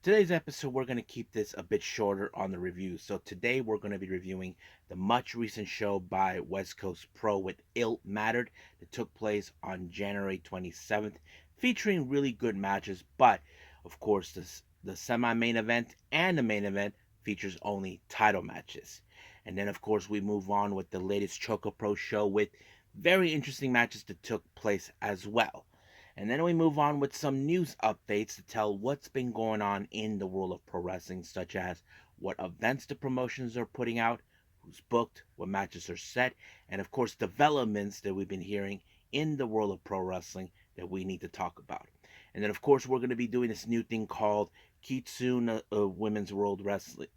Today's episode, we're going to keep this a bit shorter on the review. So today we're going to be reviewing the much recent show by West Coast Pro with Ill Mattered that took place on January 27th, featuring really good matches. But of course, the semi-main event and the main event features only title matches. And then of course we move on with the latest ChocoPro show with very interesting matches that took place as well. And then we move on with some news updates to tell what's been going on in the world of pro wrestling, such as what events the promotions are putting out, who's booked, what matches are set, and of course, developments that we've been hearing in the world of pro wrestling that we need to talk about. And then, of course, we're going to be doing this new thing called Kitsune Women's Wrestling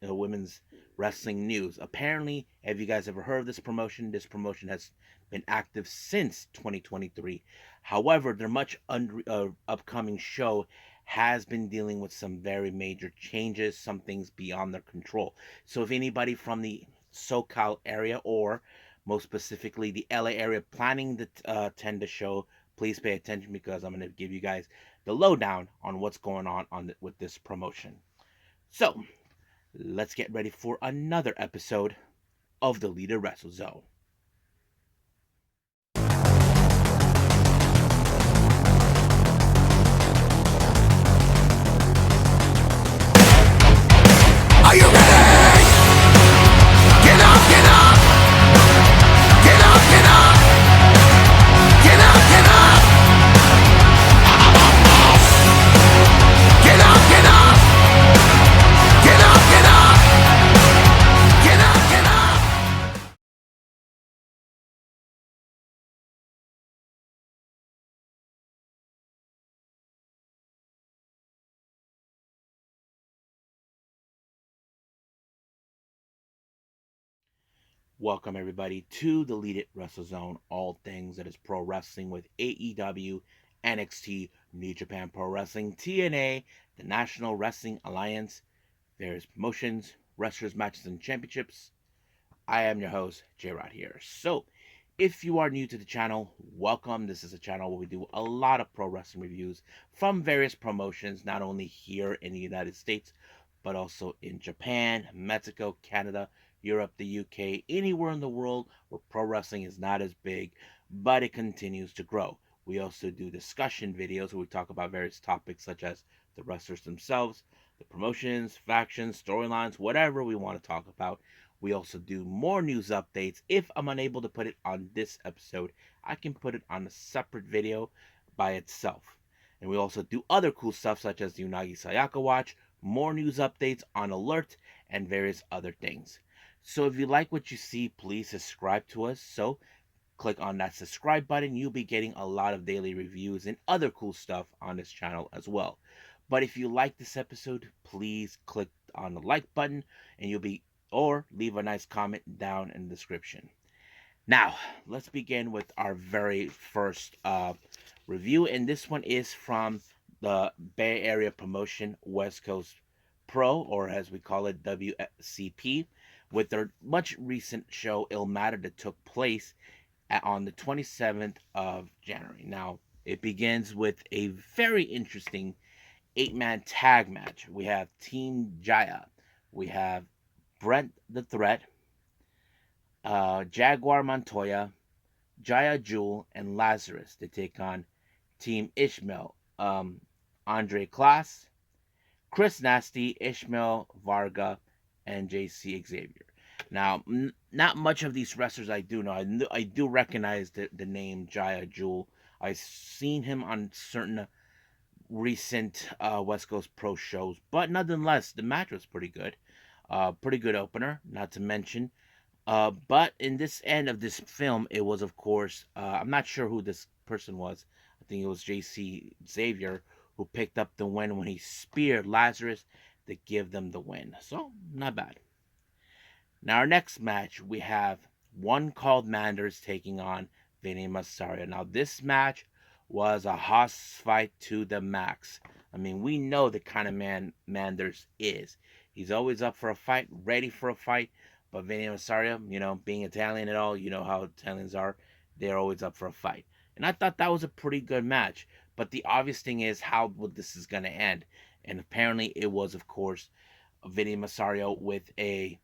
News. Apparently, have you guys ever heard of this promotion? This promotion has been active since 2023. However, their much upcoming show has been dealing with some very major changes, some things beyond their control. So, if anybody from the SoCal area, or most specifically the LA area, planning to attend the show, please pay attention because I'm going to give you guys the lowdown on what's going on with this promotion. So, let's get ready for another episode of the Leader Wrestle Zone. Are you ready? Get up, get up! Get up, get up! Get up, get up! Get up, get up! Get up, get up! Get up, get up! Welcome everybody to the Lead It Wrestle Zone, all things that is pro wrestling with AEW, NXT, New Japan Pro Wrestling, TNA, the National Wrestling Alliance, various promotions, wrestlers, matches, and championships. I am your host, J Rod here. So, if you are new to the channel, welcome. This is a channel where we do a lot of pro wrestling reviews from various promotions, not only here in the United States, but also in Japan, Mexico, Canada, Europe, the UK, anywhere in the world where pro wrestling is not as big, but it continues to grow. We also do discussion videos where we talk about various topics such as the wrestlers themselves, the promotions, factions, storylines, whatever we want to talk about. We also do more news updates. If I'm unable to put it on this episode, I can put it on a separate video by itself. And we also do other cool stuff such as the Unagi Sayaka Watch, more news updates on Alert, and various other things. So if you like what you see, please subscribe to us. So click on that subscribe button. You'll be getting a lot of daily reviews and other cool stuff on this channel as well. But if you like this episode, please click on the like button and you'll be or leave a nice comment down in the description. Now, let's begin with our very first review, and this one is from the Bay Area promotion West Coast Pro, or as we call it, WCP, with their much recent show Ill Matter that took place on the 27th of January. Now, it begins with a very interesting 8-man tag match. We have Team Jaya, we have Brent the Threat, Jaguar Montoya, Jaya Jewel, and Lazarus to take on Team Ishmael, Andre Klaas, Chris Nasty, Ishmael Varga, and JC Xavier. Now, not much of these wrestlers I do know. I do recognize the name Jaya Jewel. I've seen him on certain recent West Coast Pro shows, but nonetheless, the match was pretty good. Pretty good opener, not to mention. But in this end of this film, it was, of course, I'm not sure who this person was. I think it was JC Xavier who picked up the win when he speared Lazarus to give them the win. So, not bad. Now, our next match, we have one called Manders taking on Vinny Masario. Now, this match was a hoss fight to the max. I mean, we know the kind of man Manders is. He's always up for a fight, ready for a fight. But Vinny Masario, being Italian and all, you know how Italians are. They're always up for a fight. And I thought that was a pretty good match. But the obvious thing is how this is going to end. and apparently it was, of course, Vinny Masario with a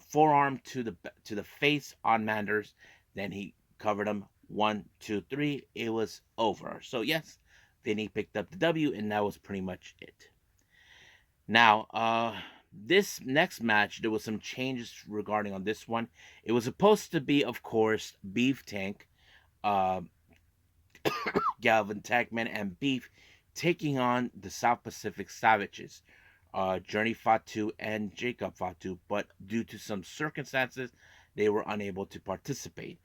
forearm to the face on Manders. Then he covered him 1, 2, 3. It was over. So yes, Vinny picked up the W, and that was pretty much it. Now, this next match, there was some changes regarding on this one. It was supposed to be, of course, Beef Tank, uh, Galvin Tankman, and Beef taking on the South Pacific Savages, Journey Fatu and Jacob Fatu, but due to some circumstances, they were unable to participate.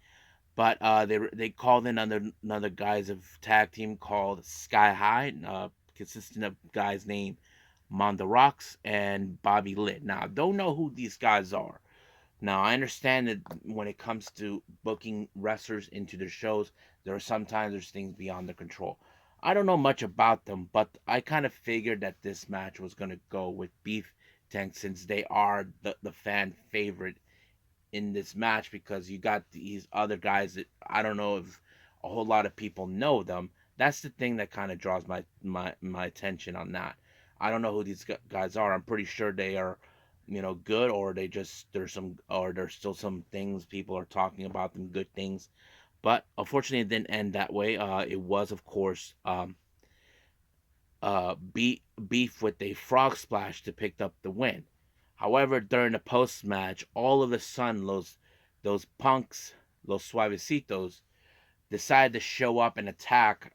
But they called in another guys of tag team called Sky High, consisting of guys named Monda Rocks and Bobby Litt. Now I don't know who these guys are. Now I understand that when it comes to booking wrestlers into their shows, there are sometimes there's things beyond their control. I don't know much about them, but I kind of figured that this match was gonna go with Beef Tank since they are the fan favorite in this match, because you got these other guys that I don't know if a whole lot of people know them. That's the thing that kind of draws my attention on that. I don't know who these guys are. I'm pretty sure they are, good, or there's still some things people are talking about them, good things. But unfortunately, it didn't end that way. It was, of course, beef with a frog splash to pick up the win. However, during the post match, all of a sudden those punks, los suavecitos, decided to show up and attack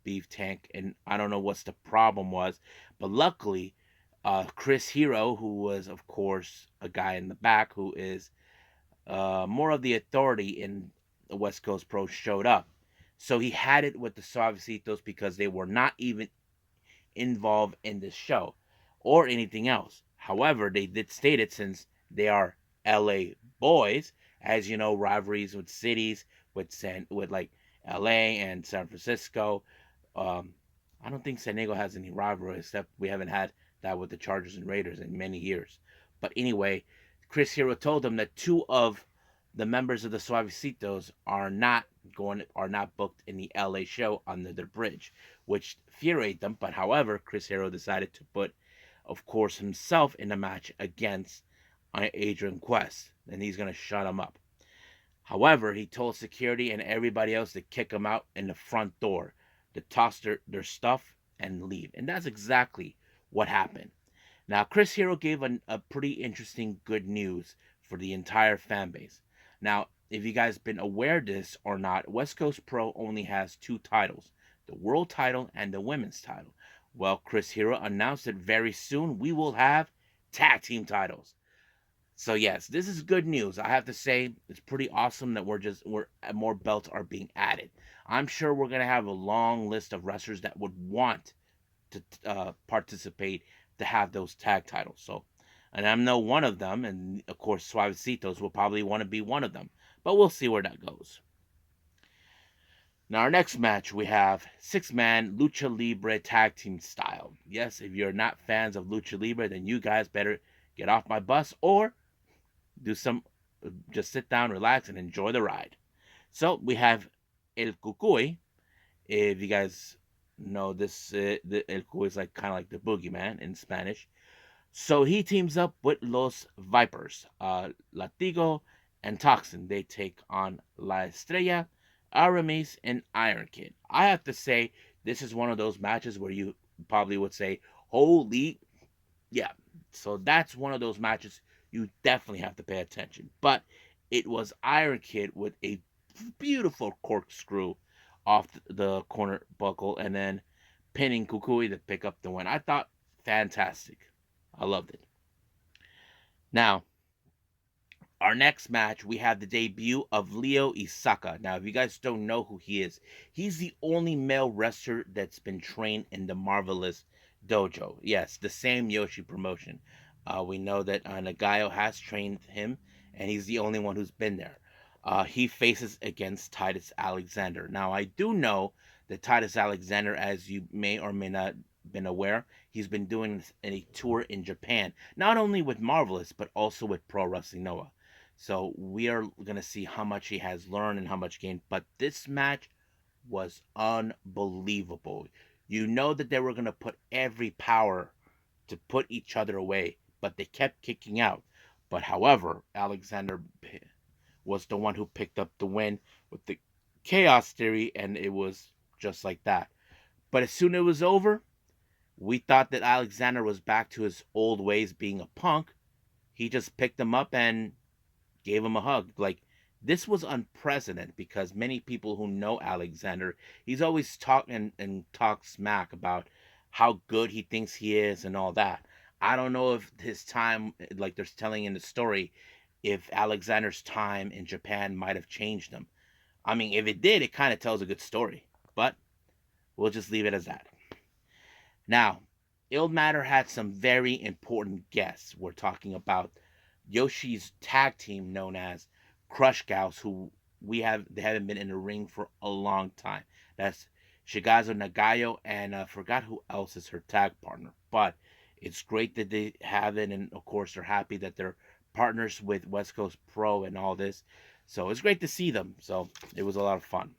Beef Tank, and I don't know what's the problem was, but luckily, Chris Hero, who was of course a guy in the back who is more of the authority in the West Coast Pro, showed up. So he had it with the Suavecitos because they were not even involved in this show or anything else. However, they did state it, since they are LA boys, as you know, rivalries with cities, with like LA and San Francisco. Um, I don't think San Diego has any rivalry, except we haven't had that with the Chargers and Raiders in many years. But anyway, Chris Hero told them that two of the members of the Suavecitos are not booked in the LA show under the bridge, which infuriated them. But however, Chris Hero decided to put, of course, himself in a match against Adrian Quest, and he's gonna shut him up. However, he told security and everybody else to kick him out in the front door, to toss their stuff and leave. And that's exactly what happened. Now, Chris Hero gave a pretty interesting good news for the entire fan base. Now, if you guys been aware of this or not, West Coast Pro only has two titles, the world title and the women's title. Well, Chris Hero announced that very soon we will have tag team titles. So yes, this is good news. I have to say it's pretty awesome that we're more belts are being added. I'm sure we're gonna have a long list of wrestlers that would want to participate to have those tag titles. So, and I'm no one of them, and of course, Suavecitos will probably want to be one of them. But we'll see where that goes. Now, our next match, we have six-man Lucha Libre tag team style. Yes, if you're not fans of Lucha Libre, then you guys better get off my bus or do some, just sit down, relax, and enjoy the ride. So we have El Cucuy. If you guys know this, El Cucuy is like kind of like the boogeyman in Spanish. So he teams up with Los Vipers, Latigo and Toxin. They take on La Estrella, Aramis, and Iron Kid. I have to say, this is one of those matches where you probably would say, holy, yeah. So that's one of those matches you definitely have to pay attention. But it was Iron Kid with a beautiful corkscrew off the corner buckle and then pinning Kukui to pick up the win. I thought fantastic. I loved it. Now, our next match, we have the debut of Leo Isaka. Now, if you guys don't know who he is, he's the only male wrestler that's been trained in the Marvelous Dojo. Yes, the same Joshi promotion. We know that Nagayo has trained him, and he's the only one who's been there. He faces against Titus Alexander. Now, I do know that Titus Alexander, as you may or may not been aware, he's been doing a tour in Japan, not only with Marvelous, but also with Pro Wrestling Noah. So we are going to see how much he has learned and how much gained. But this match was unbelievable. You know that they were going to put every power to put each other away, but they kept kicking out. But however, Alexander was the one who picked up the win with the chaos theory, and it was just like that. But as soon as it was over, we thought that Alexander was back to his old ways being a punk. He just picked him up and gave him a hug. Like, this was unprecedented because many people who know Alexander, he's always talking and talk smack about how good he thinks he is and all that. I don't know if his time, like they're telling in the story, if Alexander's time in Japan might have changed him. I mean, if it did, it kind of tells a good story. But we'll just leave it as that. Now, Ill Matter had some very important guests. We're talking about Yoshi's tag team known as Crush Gals, who they haven't been in the ring for a long time. That's Shigazo Nagayo, and I forgot who else is her tag partner. But it's great that they have it, and of course they're happy that they're partners with West Coast Pro and all this. So it's great to see them. So it was a lot of fun.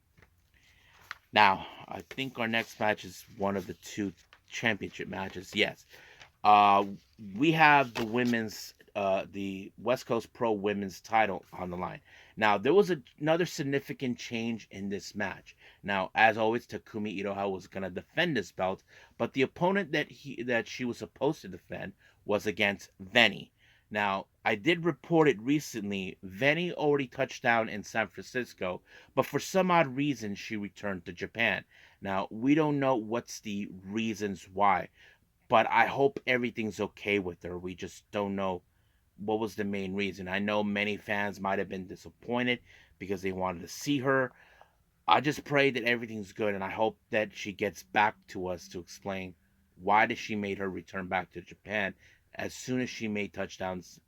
Now, I think our next match is one of the two championship matches. Yes. Uh, we have the West Coast Pro Women's title on the line. Now, there was another significant change in this match. Now, as always, Takumi Iroha was going to defend this belt, but the opponent that she was supposed to defend was against Veni. Now, I did report it recently. Veni already touched down in San Francisco, but for some odd reason, she returned to Japan. Now, we don't know what's the reasons why, but I hope everything's okay with her. We just don't know what was the main reason. I know many fans might have been disappointed because they wanted to see her. I just pray that everything's good, and I hope that she gets back to us to explain why did she made her return back to Japan as soon as she made touchdowns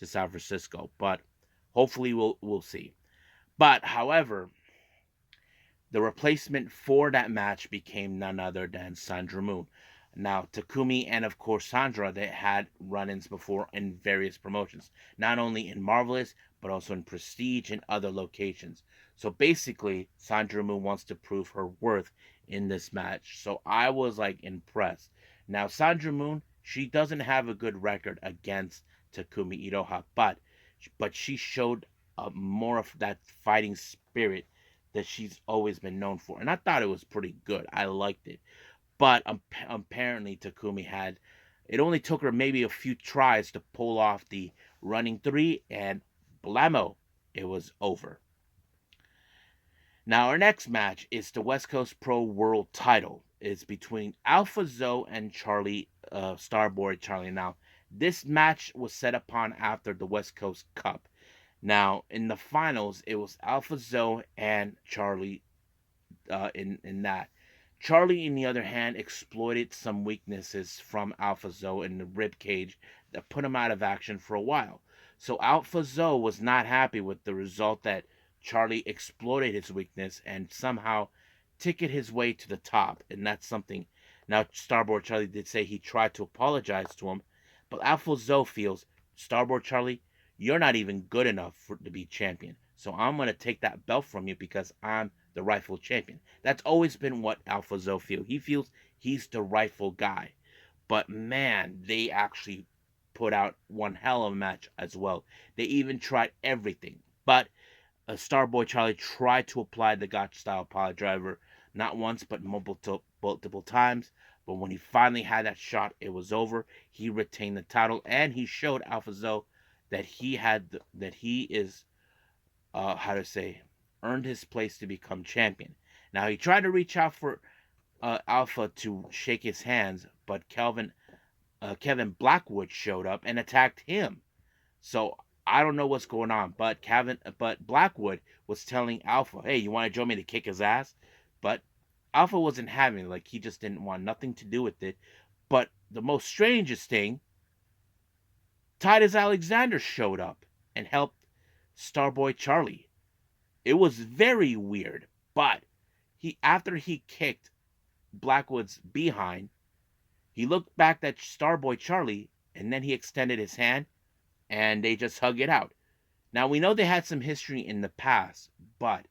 to San Francisco. But hopefully we'll see. But however, the replacement for that match became none other than Sandra Moon. Now, Takumi and of course Sandra, they had run-ins before in various promotions, not only in Marvelous but also in Prestige and other locations. So basically, Sandra Moon wants to prove her worth in this match. So I was like impressed. Now, Sandra Moon, she doesn't have a good record against Takumi Iroha, but she showed more of that fighting spirit that she's always been known for, and I thought it was pretty good. I liked it. But apparently Takumi had it only took her maybe a few tries to pull off the running three, and blammo, it was over. Now our next match is the West Coast Pro World Title. It's between Alpha Zoe and Charlie, Starboy Charlie. Now this match was set upon after the West Coast Cup. Now in the finals, it was Alpha Zoe and Charlie in that. Charlie, in the other hand, exploited some weaknesses from Alpha Zoe in the rib cage that put him out of action for a while. So Alpha Zoe was not happy with the result that Charlie exploited his weakness and somehow ticket his way to the top, and that's something. Now, Starboard Charlie did say he tried to apologize to him, but Alpha Zoe feels, Starboard Charlie, you're not even good enough to be champion. So I'm going to take that belt from you because I'm the rightful champion. That's always been what Alpha Zoe feels. He feels he's the rightful guy. But man, they actually put out one hell of a match as well. They even tried everything. But Starboy Charlie tried to apply the Gotch style power driver not once but multiple times. But when he finally had that shot, it was over. He retained the title and he showed Alpha Zoe that he is how to say, earned his place to become champion. Now he tried to reach out for Alpha to shake his hands, but Kevin Blackwood showed up and attacked him. So I don't know what's going on, but Blackwood was telling Alpha, "Hey, you want to join me to kick his ass?" But Alpha wasn't having it. Like he just didn't want nothing to do with it. But the most strangest thing, Titus Alexander showed up and helped Starboy Charlie. It was very weird, but after he kicked Blackwood's behind, he looked back at Starboy Charlie and then he extended his hand and they just hug it out. Now we know they had some history in the past, but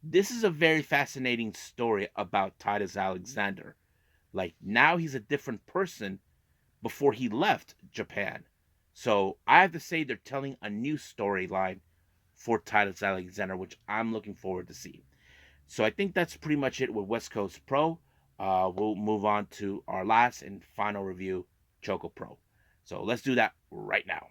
This is a very fascinating story about Titus Alexander. Like now he's a different person before he left Japan. So I have to say they're telling a new storyline for Titus Alexander, which I'm looking forward to see. So I think that's pretty much it with West Coast Pro. We'll move on to our last and final review, ChocoPro. So let's do that right now.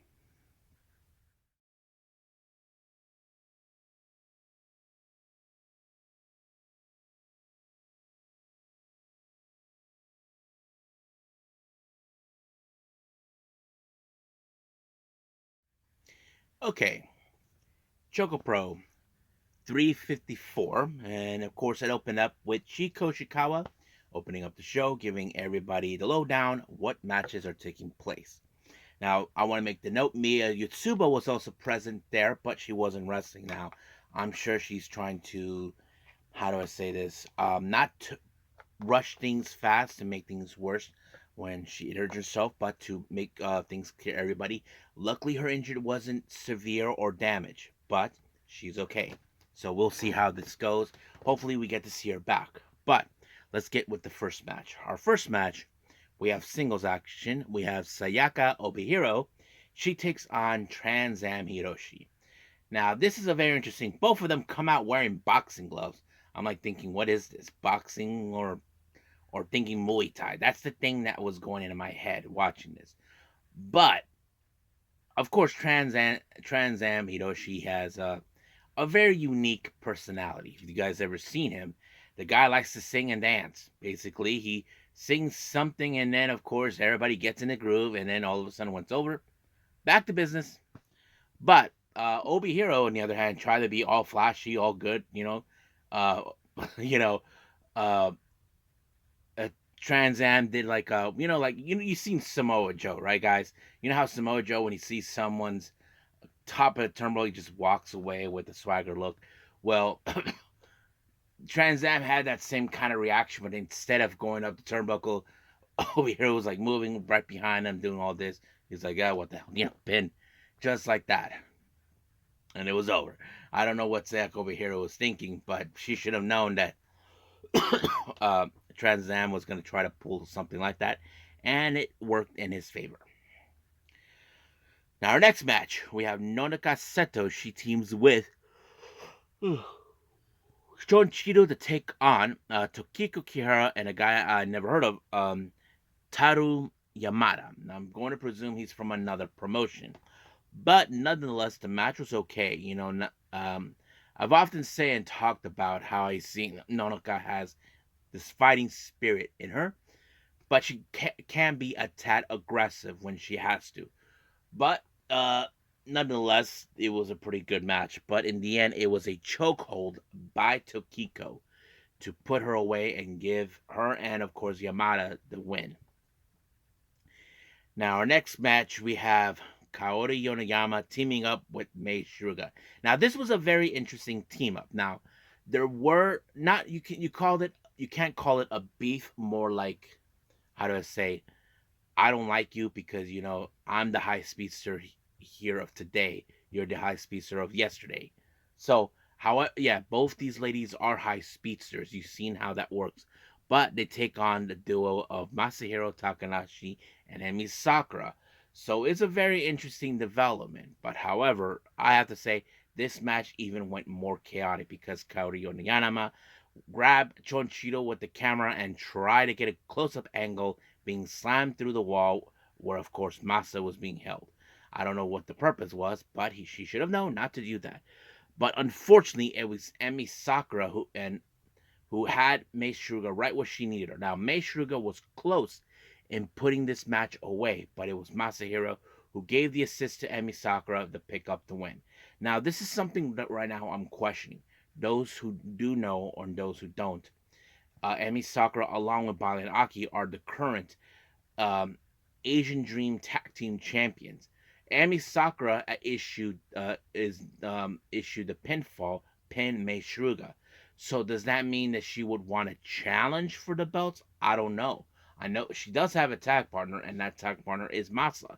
Okay, ChocoPro 354, and of course it opened up with Chiko Shikawa opening up the show, giving everybody the lowdown what matches are taking place. Now, I want to make the note Mia Yutsuba was also present there, but she wasn't wrestling now. I'm sure she's trying to, how do I say this? Not to rush things fast and make things worse when she injured herself, but to make things clear to everybody. Luckily, her injury wasn't severe or damage, but she's okay. So we'll see how this goes. Hopefully, we get to see her back. But let's get with the first match. Our first match, we have singles action. We have Sayaka Obihiro. She takes on Trans Am Hiroshi. Now, this is a very interesting. Both of them come out wearing boxing gloves. I'm like thinking, what is this? Boxing or thinking Muay Thai. That's the thing that was going into my head watching this. But of course, Trans Am Hiroshi has a very unique personality. If you guys ever seen him, the guy likes to sing and dance. Basically, he sings something, and then of course everybody gets in the groove, and then all of a sudden, when it's over, back to business. But Obi Hero, on the other hand, try to be all flashy, all good, uh, you know, uh, Trans Am did like you've seen Samoa Joe, right, guys? You know how Samoa Joe, when he sees someone's top of the turnbuckle, he just walks away with a swagger look. Well, Trans Am had that same kind of reaction, but instead of going up the turnbuckle, over here was like moving right behind him, doing all this. He's like, yeah, what the hell, pin, just like that, and it was over. I don't know what Zach over here was thinking, but she should have known that uh, Trans Am was going to try to pull something like that, and it worked in his favor. Now, our next match, we have Nonaka Seto. She teams with Shon Cheeto to take on Tokiko Kihara and a guy I never heard of, Taru Yamada. Now, I'm going to presume he's from another promotion. But nonetheless, the match was okay. I've often said and talked about how I see Nonaka has this fighting spirit in her, but she can be a tad aggressive when she has to. But nonetheless, it was a pretty good match. But in the end, it was a chokehold by Tokiko to put her away and give her and, of course, Yamada the win. Now, our next match, we have Kaori Yonoyama teaming up with Mei Suruga. Now, this was a very interesting team up. Now, there were not you can't call it a beef, more like, how do I say, I don't like you because I'm the high speedster here of today. You're the high speedster of yesterday. So, however, yeah, both these ladies are high speedsters. You've seen how that works. But they take on the duo of Masahiro Takanashi and Emi Sakura. So it's a very interesting development. But however, I have to say this match even went more chaotic because Kaori Onyanama grabbed Chonchito with the camera and tried to get a close-up angle being slammed through the wall where of course Masa was being held. I don't know what the purpose was, but she should have known not to do that. But unfortunately, it was Emi Sakura who had Mei Suruga right where she needed her. Now, Mei Suruga was close in putting this match away, but it was Masahiro who gave the assist to Emi Sakura to pick up the win. Now, this is something that right now I'm questioning. Those who do know or those who don't. Emi Sakura, along with Bali and Aki, are the current um, Asian Dream Tag Team Champions. Emi Sakura issued the pin Mei Suruga. So does that mean that she would want to challenge for the belts? I don't know. I know she does have a tag partner, and that tag partner is Masa.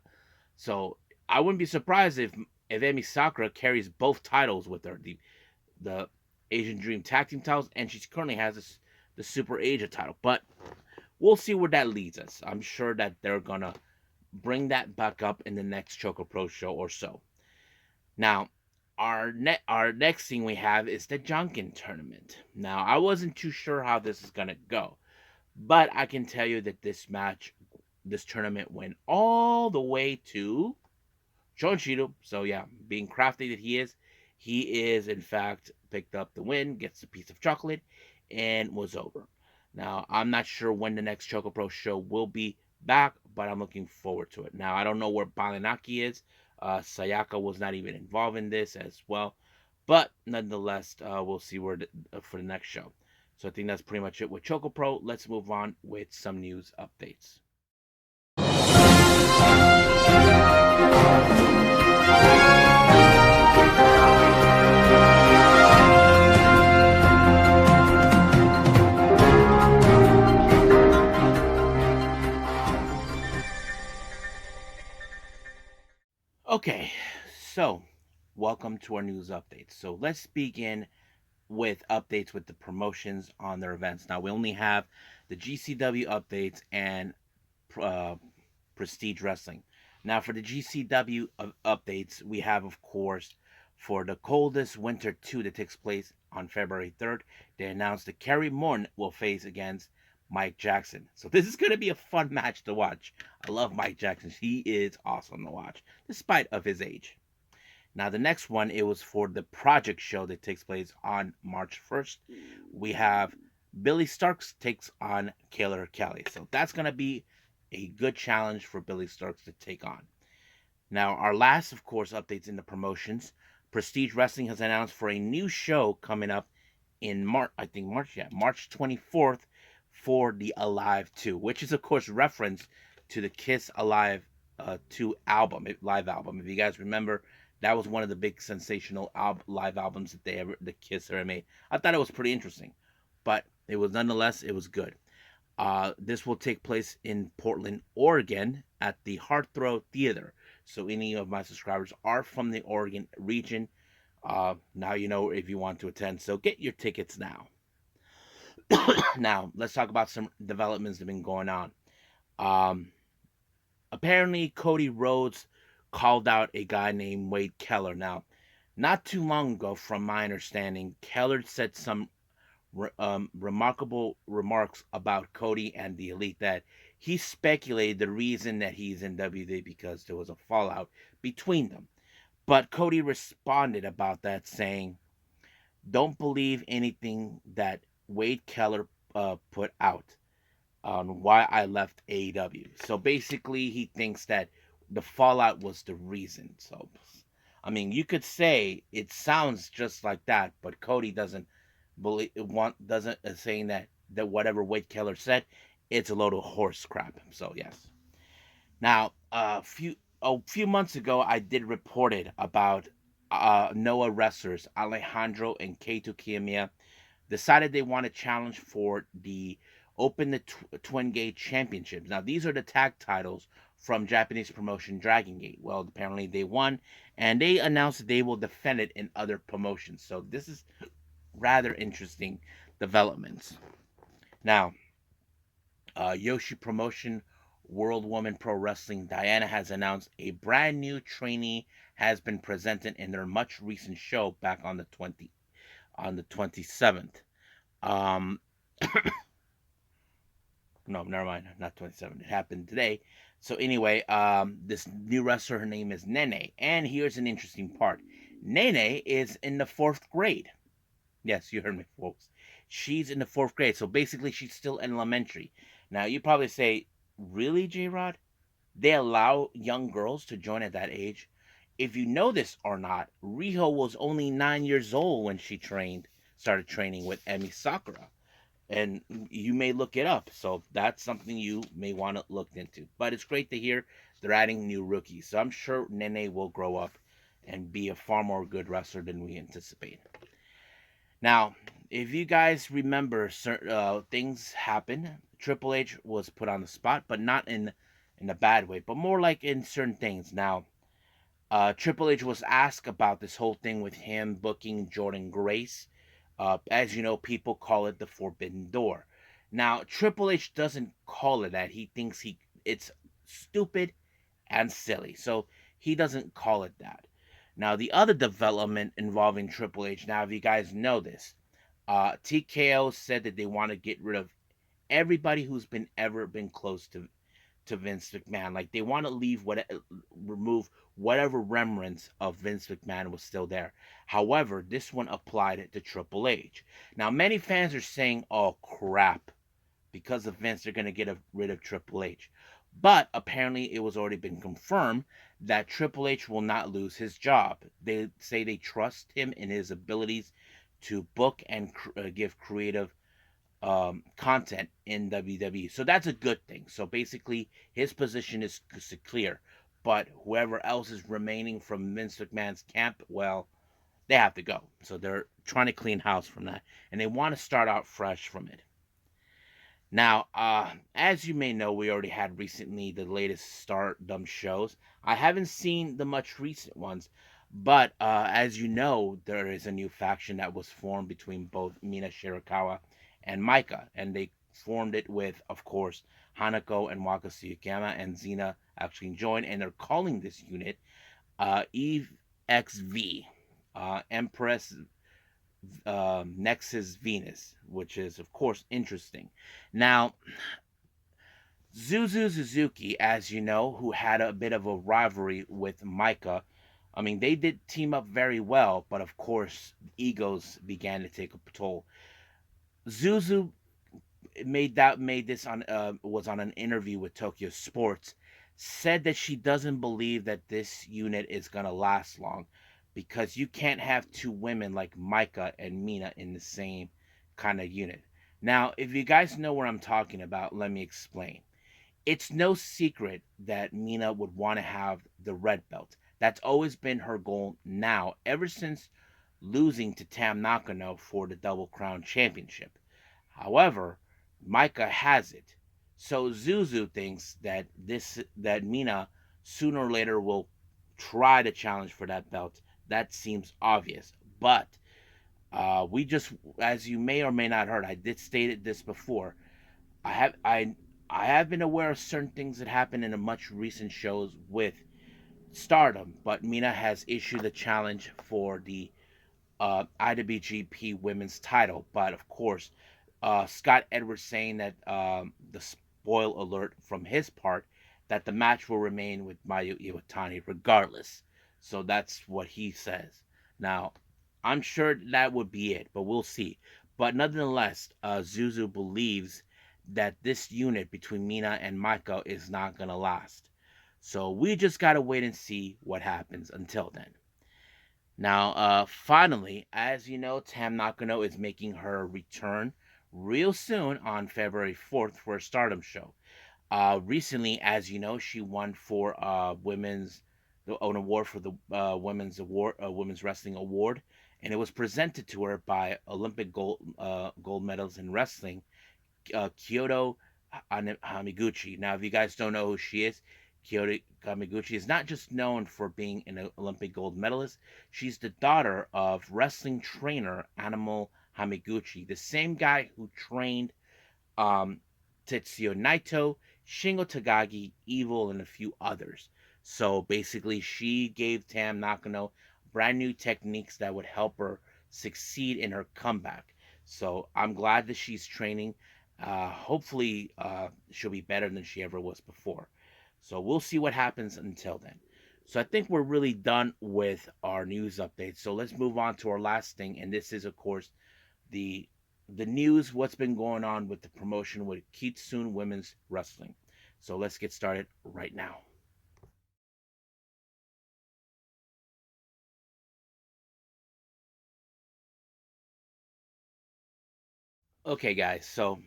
So I wouldn't be surprised if Emi Sakura carries both titles with her. The Asian Dream Tag Team titles, and she currently has the Super Asia title. But we'll see where that leads us. I'm sure that they're gonna bring that back up in the next ChocoPro show or so. Now, our next thing we have is the Junkin tournament. Now, I wasn't too sure how this is gonna go, but I can tell you that this tournament went all the way to Joshi. So yeah, being crafty that he is in fact picked up the win, gets a piece of chocolate, and was over. Now I'm not sure when the next Choco Pro show will be back, but I'm looking forward to it. Now I don't know where Balinaki is. Sayaka was not even involved in this as well, but nonetheless, we'll see for the next show. So I think that's pretty much it with Choco Pro. Let's move on with some news updates. Okay, so welcome to our news updates. So let's begin with updates with the promotions on their events. Now we only have the GCW updates and uh, Prestige Wrestling. Now for the GCW updates, we have of course for the coldest winter 2 that takes place on February 3rd, they announced that Kerry Morton will face against Mike Jackson. So this is going to be a fun match to watch. I love Mike Jackson. He is awesome to watch, despite of his age. Now the next one, it was for the Project show that takes place on March 1st. We have Billy Starks takes on Killer Kelly. So that's going to be a good challenge for Billy Starks to take on. Now our last, of course, updates in the promotions. Prestige Wrestling has announced for a new show coming up in March, I think March 24th for the Alive 2, which is of course reference to the Kiss Alive 2 live album. If you guys remember, that was one of the big sensational live albums that the Kiss ever made. I thought it was pretty interesting, but it was nonetheless it was good. This will take place in Portland, Oregon, at the Heartthrow Theater. So any of my subscribers are from the Oregon region. Now you know if you want to attend. So get your tickets now. Now let's talk about some developments that have been going on. Um, Apparently Cody Rhodes called out a guy named Wade Keller. Now, not too long ago, from my understanding, Keller said some remarkable remarks about Cody and the Elite that he speculated the reason that he's in WWE because there was a fallout between them. But Cody responded about that saying, "Don't believe anything that Wade Keller put out on why I left AEW." So basically, he thinks that the fallout was the reason. So, I mean, you could say it sounds just like that, but Cody doesn't doesn't saying that whatever Wade Keller said, it's a load of horse crap. So yes. Now, a few months ago, I did report it about Noah wrestlers Alejandro and Keito Kiyomiya decided they want to challenge for the Open the Twin Gate Championships. Now, these are the tag titles from Japanese promotion Dragon Gate. Well, apparently they won, and they announced that they will defend it in other promotions. So this is rather interesting developments. Now, Joshi Promotion World Woman Pro Wrestling Diana has announced a brand new trainee has been presented in their much recent show back on the 27th. Um, no, never mind, not 27th. It happened today. So anyway, this new wrestler, her name is Nene, and here's an interesting part. Nene is in the 4th grade. Yes, you heard me, folks. She's in the 4th grade, so basically she's still in elementary. Now you probably say, really, J Rod? They allow young girls to join at that age? If you know this or not, Riho was only 9 years old when she started training with Emi Sakura. And you may look it up, so that's something you may want to look into. But it's great to hear they're adding new rookies, so I'm sure Nene will grow up and be a far more good wrestler than we anticipate. Now, if you guys remember, things happen. Triple H was put on the spot, but not in a bad way, but more like in certain things. Now, Triple H was asked about this whole thing with him booking Jordan Grace As you know, people call it the Forbidden Door. Now, Triple H doesn't call it that. He thinks it's stupid and silly, so he doesn't call it that. Now, the other development involving Triple H. Now, if you guys know this, TKO said that they want to get rid of everybody who's been close to Vince McMahon. Like they want to remove whatever remnants of Vince McMahon was still there. However, this one applied to Triple H. Now, many fans are saying, "Oh crap, because of Vince, they're going to get rid of Triple H." But apparently, it was already been confirmed that Triple H will not lose his job. They say they trust him in his abilities to book and give creative content in WWE. So that's a good thing. So basically, his position is clear. But whoever else is remaining from Vince McMahon's camp, well, they have to go. So they're trying to clean house from that. And they want to start out fresh from it. Now, as you may know, we already had recently the latest Stardom shows. I haven't seen the much recent ones, but as you know, there is a new faction that was formed between both Mina Shirakawa and Maika, and they formed it with, of course, Hanako and Waka Tsuyama, and Xena actually joined, and they're calling this unit Eve XV, Empress Nexus Venus, which is, of course, interesting. Now, Suzu Suzuki, as you know, who had a bit of a rivalry with Micah, I mean, they did team up very well, but of course, egos began to take a toll. Suzu made this on was on an interview with Tokyo Sports, said that she doesn't believe that this unit is gonna last long because you can't have two women like Micah and Mina in the same kind of unit. Now, if you guys know what I'm talking about, let me explain. It's no secret that Mina would want to have the red belt. That's always been her goal now, ever since losing to Tam Nakano for the Double Crown Championship. However, Micah has it. So Suzu thinks that Mina sooner or later will try to challenge for that belt. That seems obvious. But we just, as you may or may not heard, I did stated this before. I have I I have been aware of certain things that happened in a much recent shows with Stardom, but Mina has issued a challenge for the IWGP Women's Title. But of course, Scott Edwards saying that the spoil alert from his part that the match will remain with Mayu Iwatani regardless. So that's what he says. Now, I'm sure that would be it, but we'll see. But nonetheless, Zuzu believes that this unit between Mina and Micah is not going to last. So we just got to wait and see what happens until then. Now, finally, as you know, Tam Nakano is making her return real soon on February 4th for a Stardom show. Recently, as you know, she won for an award for the women's wrestling award, and it was presented to her by Olympic gold medals in wrestling, Kyoto Hamiguchi. Now, if you guys don't know who she is, Kyoto Hamiguchi is not just known for being an Olympic gold medalist, she's the daughter of wrestling trainer Animal Hamiguchi, the same guy who trained um, Tetsuya Naito, Shingo Takagi, Evil, and a few others. So basically, she gave Tam Nakano brand new techniques that would help her succeed in her comeback. So I'm glad that she's training. Hopefully, she'll be better than she ever was before. So we'll see what happens until then. So I think we're really done with our news updates. So let's move on to our last thing, and this is, of course, the the news, what's been going on with the promotion with Kitsune Women's Wrestling. So let's get started right now. Okay, guys, so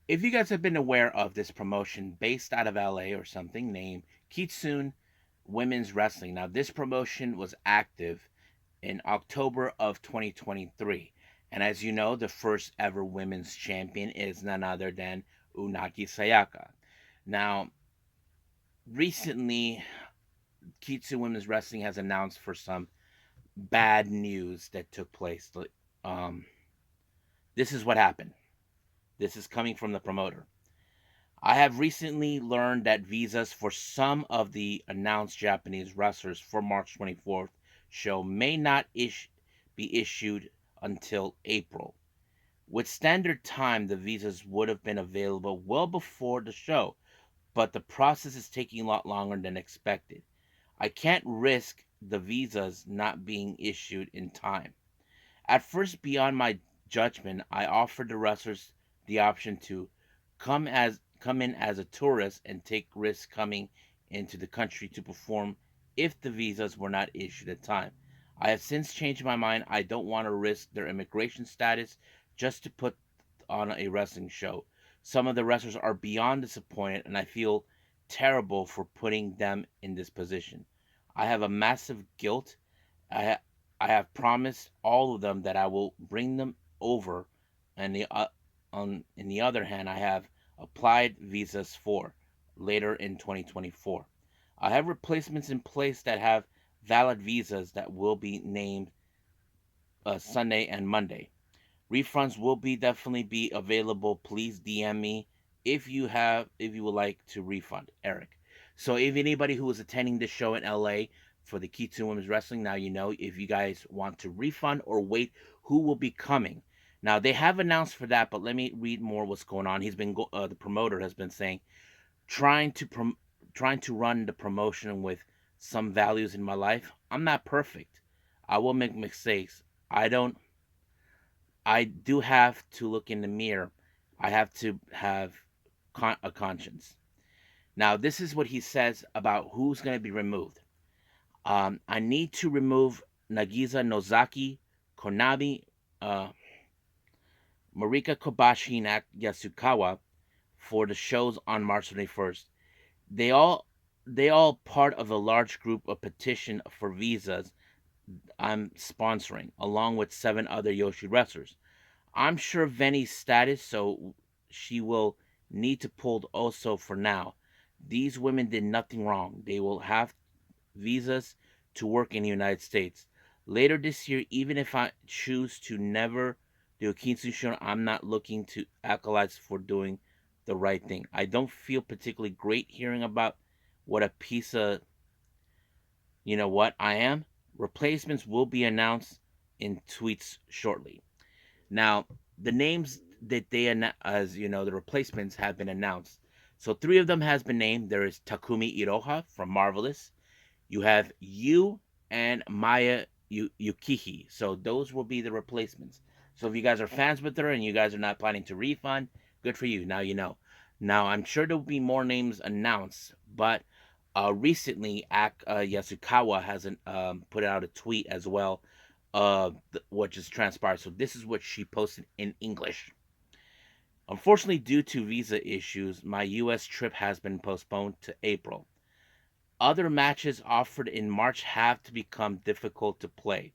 if you guys have been aware of this promotion based out of LA or something named Kitsune Women's Wrestling, now this promotion was active in October of 2023. And as you know, the first ever women's champion is none other than Unagi Sayaka. Now, recently, Kitsune Women's Wrestling has announced for some bad news that took place this is what happened. This is coming from the promoter. I have recently learned that visas for some of the announced Japanese wrestlers for March 24th show may not be issued until April. With standard time, the visas would have been available well before the show, but the process is taking a lot longer than expected. I can't risk the visas not being issued in time. At first, beyond my judgment, I offered the wrestlers the option to come in as a tourist and take risks coming into the country to perform if the visas were not issued at time. I have since changed my mind. I don't want to risk their immigration status just to put on a wrestling show. Some of the wrestlers are beyond disappointed, and I feel terrible for putting them in this position. I have a massive guilt. I I have promised all of them that I will bring them over, and in the other hand, I have applied visas for later in 2024. I have replacements in place that have valid visas that will be named Sunday and Monday. Refunds will be definitely be available. Please DM me if you would like to refund, Eric. So if anybody who is attending this show in LA for the Kitsune Women's Wrestling, now you know if you guys want to refund or wait, who will be coming. Now they have announced for that, but let me read more what's going on. The promoter has been saying trying to trying to run the promotion with some values in my life. I'm not perfect. I will make mistakes. I do have to look in the mirror. I have to have a conscience. Now, this is what he says about who's going to be removed. I need to remove Nagisa Nozaki, Konami, uh, Marika Kobashi, and Yasukawa for the shows on March 21st. They all they all part of a large group of petition for visas I'm sponsoring, along with 7 other Yoshi wrestlers. I'm sure Veni's status, so she will need to pull also for now. These women did nothing wrong. They will have visas to work in the United States. Later this year, even if I choose to never do a Kitsune show, I'm not looking to accolades for doing the right thing. I don't feel particularly great hearing about what a piece of, you know what, I am. Replacements will be announced in tweets shortly. Now, the names that as you know, the replacements have been announced. So 3 of them has been named. There is Takumi Iroha from Marvelous. You have Yu and Maya Yukihi. So those will be the replacements. So if you guys are fans with her and you guys are not planning to refund, good for you. Now you know. Now I'm sure there will be more names announced, but recently Yasukawa has put out a tweet as well, what just transpired. So this is what she posted in English. Unfortunately, due to visa issues, my U.S. trip has been postponed to April. Other matches offered in March have to become difficult to play.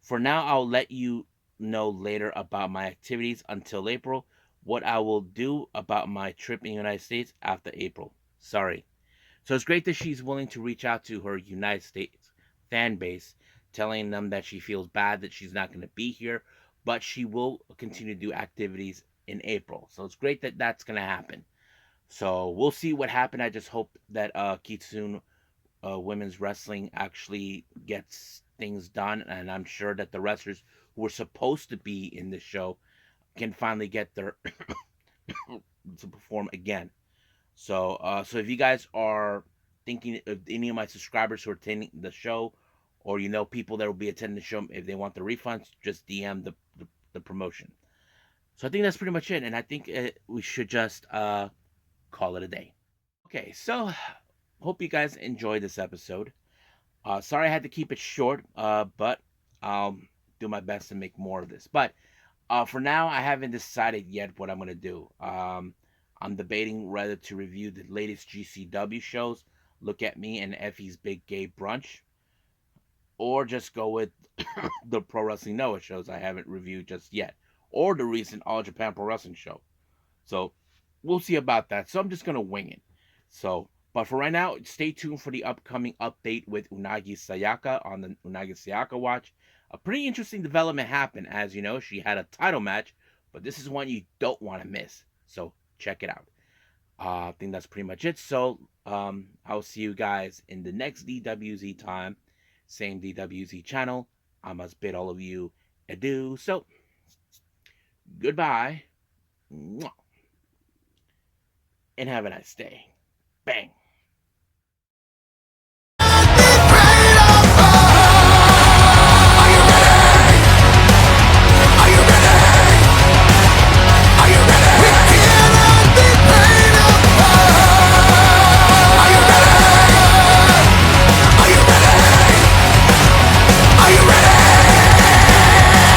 For now, I'll let you know later about my activities until April, what I will do about my trip in the United States after April. Sorry. So it's great that she's willing to reach out to her United States fan base, telling them that she feels bad that she's not going to be here, but she will continue to do activities in April. So it's great that that's going to happen. So we'll see what happens. I just hope that Kitsune Women's Wrestling actually gets things done, and I'm sure that the wrestlers who were supposed to be in the show can finally get their to perform again. So if you guys are thinking of any of my subscribers who are attending the show, or you know people that will be attending the show, if they want the refunds, just DM the promotion. So I think that's pretty much it, and I think we should just call it a day. Okay, so hope you guys enjoyed this episode. Sorry I had to keep it short, but I'll do my best to make more of this. But for now, I haven't decided yet what I'm gonna do. I'm debating whether to review the latest GCW shows, look at me and Effie's Big Gay Brunch, or just go with the Pro Wrestling Noah shows I haven't reviewed just yet, or the recent All Japan Pro Wrestling show. So we'll see about that. So I'm just gonna wing it. So, but for right now, stay tuned for the upcoming update with Unagi Sayaka on the Unagi Sayaka Watch. A pretty interesting development happened. As you know, she had a title match, but this is one you don't want to miss. So check it out. I think that's pretty much it. So I'll see you guys in the next DWZ time. Same DWZ channel. I must bid all of you adieu. So goodbye. And have a nice day. Bang.